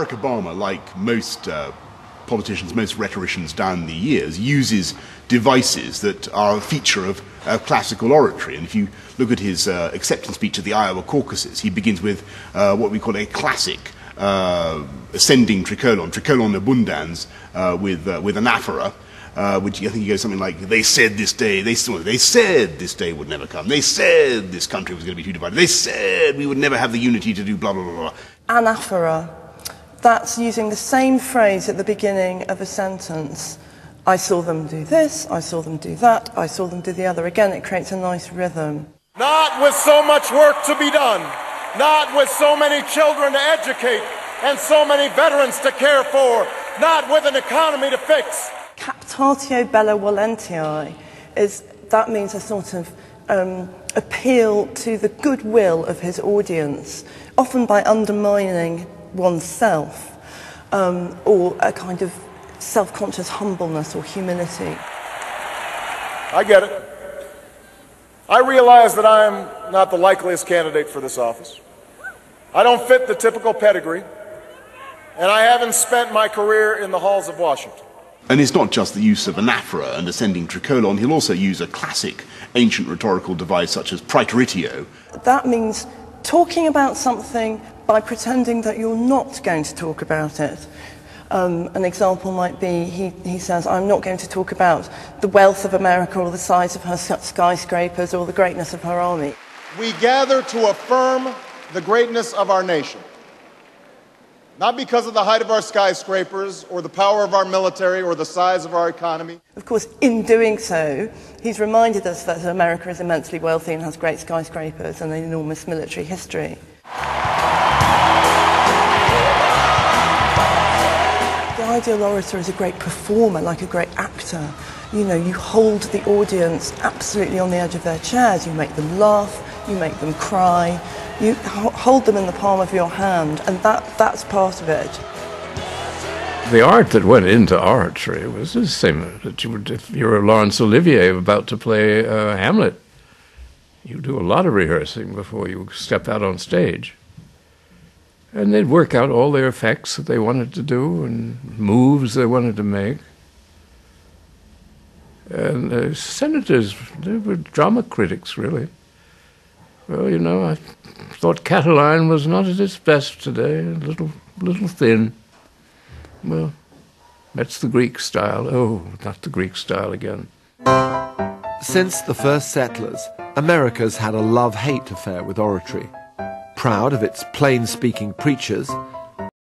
Barack Obama, like most politicians, most rhetoricians down the years, uses devices that are a feature of classical oratory. And if you look at his acceptance speech at the Iowa caucuses, he begins with what we call a classic ascending tricolon abundans, with anaphora, which I think he goes something like, they said this day would never come. They said this country was going to be too divided. They said we would never have the unity to do blah, blah, blah, blah. Anaphora. That's using the same phrase at the beginning of a sentence. I saw them do this, I saw them do that, I saw them do the other. Again, it creates a nice rhythm. Not with so much work to be done, not with so many children to educate and so many veterans to care for, not with an economy to fix. Captatio benevolentiae that means a sort of appeal to the goodwill of his audience, often by undermining oneself, or a kind of self-conscious humbleness or humility. I get it. I realize that I am not the likeliest candidate for this office. I don't fit the typical pedigree, and I haven't spent my career in the halls of Washington. And it's not just the use of anaphora and ascending tricolon, he'll also use a classic ancient rhetorical device such as praeteritio. That means talking about something by pretending that you're not going to talk about it. An example might be, he says, I'm not going to talk about the wealth of America or the size of her skyscrapers or the greatness of her army. We gather to affirm the greatness of our nation. Not because of the height of our skyscrapers or the power of our military or the size of our economy. Of course, in doing so, he's reminded us that America is immensely wealthy and has great skyscrapers and an enormous military history. The ideal orator is a great performer, like a great actor. You know, you hold the audience absolutely on the edge of their chairs. You make them laugh, you make them cry, you hold them in the palm of your hand, and that's part of it. The art that went into oratory was the same that you would, if you're Laurence Olivier about to play Hamlet. You do a lot of rehearsing before you step out on stage. And they'd work out all their effects that they wanted to do and moves they wanted to make. And the senators, they were drama critics, really. Well, you know, I thought Catiline was not at its best today, a little thin. Well, that's the Greek style. Oh, not the Greek style again. Since the first settlers, America's had a love-hate affair with oratory. Proud of its plain-speaking preachers,